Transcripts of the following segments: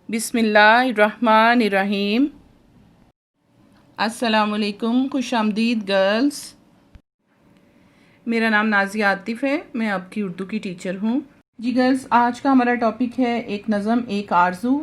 بسم اللہ الرحمن الرحیم۔ السلام علیکم، خوش آمدید گرلز۔ میرا نام نازیہ عاطف ہے، میں آپ کی اردو کی ٹیچر ہوں۔ جی گرلز، آج کا ہمارا ٹاپک ہے ایک نظم ایک آرزو۔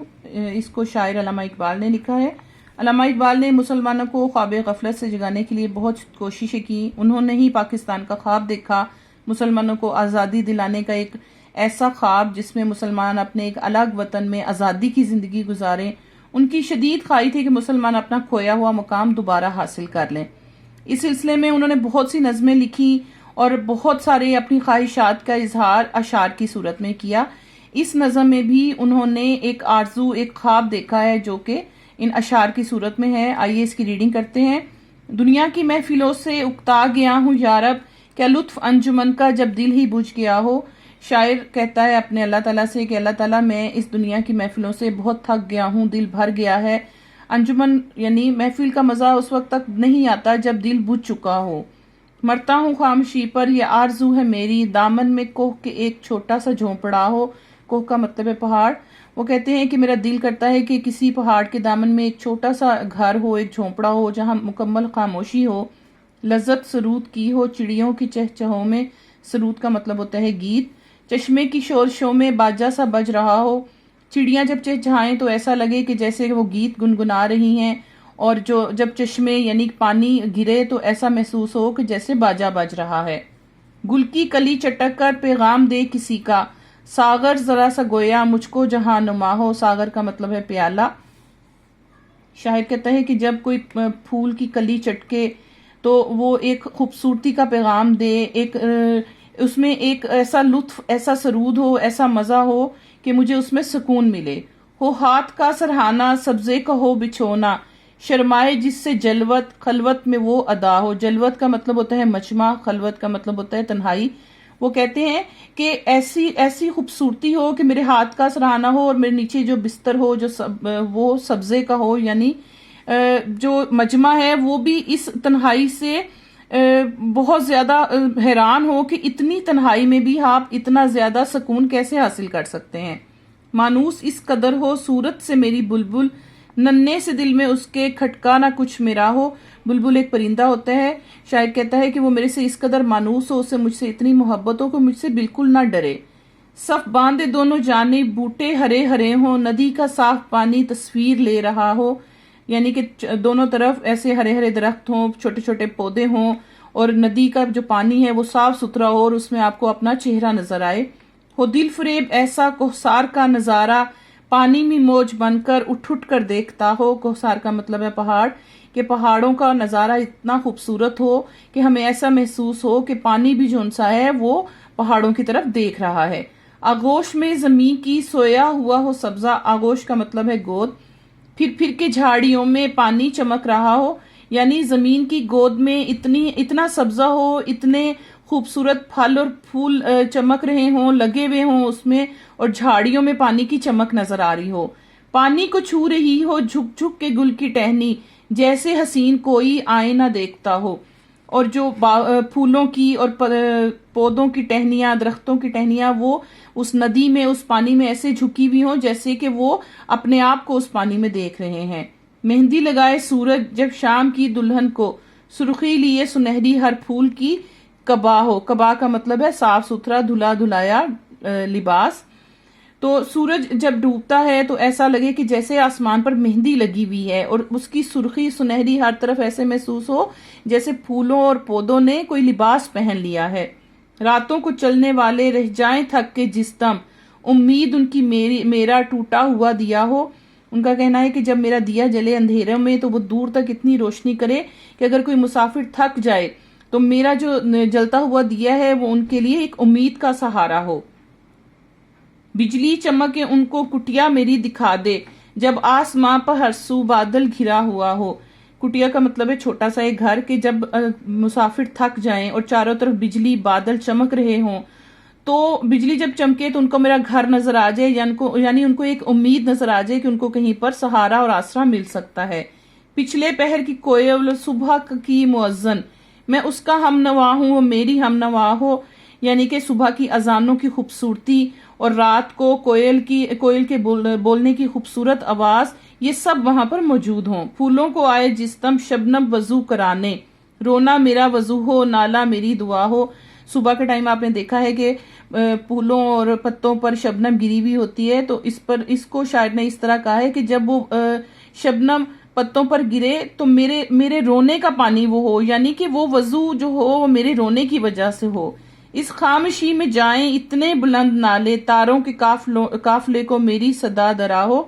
اس کو شاعر علامہ اقبال نے لکھا ہے۔ علامہ اقبال نے مسلمانوں کو خواب غفلت سے جگانے کے لیے بہت کوششیں کی۔ انہوں نے ہی پاکستان کا خواب دیکھا، مسلمانوں کو آزادی دلانے کا ایک ایسا خواب جس میں مسلمان اپنے ایک الگ وطن میں آزادی کی زندگی گزاریں۔ ان کی شدید خواہش تھی کہ مسلمان اپنا کھویا ہوا مقام دوبارہ حاصل کر لیں۔ اس سلسلے میں انہوں نے بہت سی نظمیں لکھی اور بہت سارے اپنی خواہشات کا اظہار اشعار کی صورت میں کیا۔ اس نظم میں بھی انہوں نے ایک آرزو، ایک خواب دیکھا ہے جو کہ ان اشعار کی صورت میں ہے۔ آئیے اس کی ریڈنگ کرتے ہیں۔ دنیا کی محفلوں سے اکتا گیا ہوں یارب، کیا لطف انجمن کا جب دل ہی بجھ گیا ہو۔ شاعر کہتا ہے اپنے اللہ تعالیٰ سے کہ اللہ تعالیٰ میں اس دنیا کی محفلوں سے بہت تھک گیا ہوں، دل بھر گیا ہے۔ انجمن یعنی محفل کا مزہ اس وقت تک نہیں آتا جب دل بجھ چکا ہو۔ مرتا ہوں خاموشی پر، یہ آرزو ہے میری، دامن میں کوہ کے ایک چھوٹا سا جھونپڑا ہو۔ کوہ کا مطلب ہے پہاڑ۔ وہ کہتے ہیں کہ میرا دل کرتا ہے کہ کسی پہاڑ کے دامن میں ایک چھوٹا سا گھر ہو، ایک جھونپڑا ہو جہاں مکمل خاموشی ہو، لذت سرود کی ہو چڑیوں کی چہچہوں میں۔ سرود کا مطلب ہوتا ہے گیت۔ چشمے کی شور شو میں باجا سا بج رہا ہو، چڑیاں جب چہچہائیں تو ایسا لگے کہ جیسے وہ گیت گنگنا رہی ہیں، اور جب چشمے یعنی پانی گرے تو ایسا محسوس ہو کہ جیسے باجا بج رہا ہے۔ گل کی کلی چٹک کر پیغام دے کسی کا، ساغر ذرا سا گویا مجھ کو جہاں نما ہو۔ ساغر کا مطلب ہے پیالہ۔ شاعر کہتا ہے کہ جب کوئی پھول کی کلی چٹکے تو وہ ایک خوبصورتی کا پیغام دے، اس میں ایک ایسا لطف، ایسا سرود ہو، ایسا مزہ ہو کہ مجھے اس میں سکون ملے۔ ہو ہاتھ کا سرہانہ سبزے کا ہو بچھونا، شرمائے جس سے جلوت خلوت میں وہ ادا ہو۔ جلوت کا مطلب ہوتا ہے مجمع، خلوت کا مطلب ہوتا ہے تنہائی۔ وہ کہتے ہیں کہ ایسی خوبصورتی ہو کہ میرے ہاتھ کا سرہانہ ہو اور میرے نیچے جو بستر ہو وہ سبزے کا ہو، یعنی جو مجمع ہے وہ بھی اس تنہائی سے بہت زیادہ حیران ہو کہ اتنی تنہائی میں بھی آپ اتنا زیادہ سکون کیسے حاصل کر سکتے ہیں۔ مانوس اس قدر ہو صورت سے میری بلبل، ننھے سے دل میں اس کے کھٹکا نہ کچھ میرا ہو۔ بلبل ایک پرندہ ہوتا ہے۔ شاعر کہتا ہے کہ وہ میرے سے اس قدر مانوس ہو، اسے مجھ سے اتنی محبت ہو کہ مجھ سے بالکل نہ ڈرے۔ صف باندھے دونوں جانب بوٹے ہرے ہرے ہوں، ندی کا صاف پانی تصویر لے رہا ہو، یعنی کہ دونوں طرف ایسے ہرے ہرے درخت ہوں، چھوٹے چھوٹے پودے ہوں، اور ندی کا جو پانی ہے وہ صاف ستھرا ہو اور اس میں آپ کو اپنا چہرہ نظر آئے۔ ہو دل فریب ایسا کوہسار کا نظارہ، پانی میں موج بن کر اٹھ اٹھ کر دیکھتا ہو۔ کوہسار کا مطلب ہے پہاڑ، کہ پہاڑوں کا نظارہ اتنا خوبصورت ہو کہ ہمیں ایسا محسوس ہو کہ پانی بھی جون سا ہے وہ پہاڑوں کی طرف دیکھ رہا ہے۔ آغوش میں زمین کی سویا ہوا ہو سبزہ، آغوش کا مطلب ہے گود، پھر پھر کے جھاڑیوں میں پانی چمک رہا ہو، یعنی زمین کی گود میں اتنا سبزہ ہو، اتنے خوبصورت پھل اور پھول چمک رہے ہوں، لگے ہوئے ہوں اس میں، اور جھاڑیوں میں پانی کی چمک نظر آ رہی ہو۔ پانی کو چھو رہی ہو جھک جھک کے گل کی ٹہنی، جیسے حسین کوئی آئینہ دیکھتا ہو۔ اور جو پھولوں کی اور پودوں کی ٹہنیاں، درختوں کی ٹہنیاں وہ اس ندی میں، اس پانی میں ایسے جھکی ہوئی ہوں جیسے کہ وہ اپنے آپ کو اس پانی میں دیکھ رہے ہیں۔ مہندی لگائے سورج جب شام کی دلہن کو، سرخی لیے سنہری ہر پھول کی قبا ہو۔ قبا کا مطلب ہے صاف ستھرا دھلا دھلایا لباس۔ تو سورج جب ڈوبتا ہے تو ایسا لگے کہ جیسے آسمان پر مہندی لگی ہوئی ہے، اور اس کی سرخی سنہری ہر طرف ایسے محسوس ہو جیسے پھولوں اور پودوں نے کوئی لباس پہن لیا ہے۔ راتوں کو چلنے والے رہ جائیں تھک کے جس دم، امید ان کی میرا ٹوٹا ہوا دیا ہو۔ ان کا کہنا ہے کہ جب میرا دیا جلے اندھیروں میں تو وہ دور تک اتنی روشنی کرے کہ اگر کوئی مسافر تھک جائے تو میرا جو جلتا ہوا دیا ہے وہ ان کے لیے ایک امید کا سہارا ہو۔ بجلی چمکے ان کو کٹیا میری دکھا دے، جب آسماں پر ہر سو بادل گھرا ہوا ہو۔ کٹیا کا مطلب ہے چھوٹا سا ایک گھر، کہ جب مسافر تھک جائیں اور چاروں طرف بجلی بادل چمک رہے ہوں تو بجلی جب چمکے تو ان کو میرا گھر نظر آ جائے، یعنی ان کو ایک امید نظر آ جائے کہ ان کو کہیں پر سہارا اور آسرا مل سکتا ہے۔ پچھلے پہر کی کوئل صبح کی مؤذن، میں اس کا ہم نوا ہوں وہ میری ہم نوا ہو، یعنی کہ صبح کی اذانوں کی خوبصورتی اور رات کو کوئل کے بولنے کی خوبصورت آواز، یہ سب وہاں پر موجود ہوں۔ پھولوں کو آئے جس دم شبنم وضو کرانے، رونا میرا وضو ہو، نالا میری دعا ہو۔ صبح کے ٹائم آپ نے دیکھا ہے کہ پھولوں اور پتوں پر شبنم گری ہوئی ہوتی ہے، تو اس کو شاعر نے اس طرح کہا ہے کہ جب وہ شبنم پتوں پر گرے تو میرے رونے کا پانی وہ ہو، یعنی کہ وہ وضو جو ہو وہ میرے رونے کی وجہ سے ہو۔ اس خاموشی میں جائیں اتنے بلند نالے، تاروں کے قافلے کو میری صدا درا ہو۔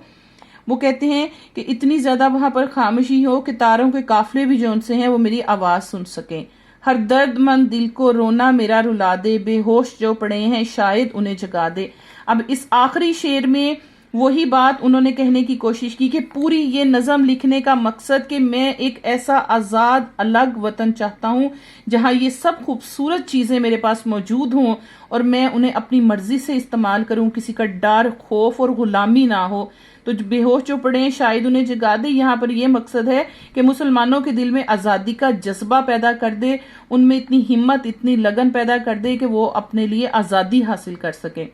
وہ کہتے ہیں کہ اتنی زیادہ وہاں پر خاموشی ہو کہ تاروں کے قافلے بھی جو ان سے ہیں وہ میری آواز سن سکیں۔ ہر درد مند دل کو رونا میرا رلا دے، بے ہوش جو پڑے ہیں شاید انہیں جگا دے۔ اب اس آخری شعر میں وہی بات انہوں نے کہنے کی کوشش کی کہ پوری یہ نظم لکھنے کا مقصد کہ میں ایک ایسا آزاد الگ وطن چاہتا ہوں جہاں یہ سب خوبصورت چیزیں میرے پاس موجود ہوں اور میں انہیں اپنی مرضی سے استعمال کروں، کسی کا ڈر، خوف اور غلامی نہ ہو۔ تو بے ہوش جو پڑے ہیں شاید انہیں جگا دے، یہاں پر یہ مقصد ہے کہ مسلمانوں کے دل میں آزادی کا جذبہ پیدا کر دے، ان میں اتنی ہمت، اتنی لگن پیدا کر دے کہ وہ اپنے لیے آزادی حاصل کر سکیں۔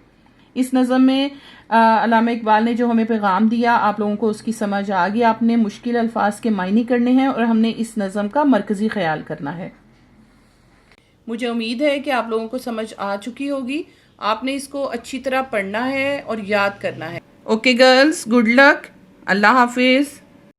اس نظم میں علامہ اقبال نے جو ہمیں پیغام دیا، آپ لوگوں کو اس کی سمجھ آ گئی۔ آپ نے مشکل الفاظ کے معنی کرنے ہیں اور ہم نے اس نظم کا مرکزی خیال کرنا ہے۔ مجھے امید ہے کہ آپ لوگوں کو سمجھ آ چکی ہوگی۔ آپ نے اس کو اچھی طرح پڑھنا ہے اور یاد کرنا ہے۔ اوکے گرلز، گڈ لک، اللہ حافظ۔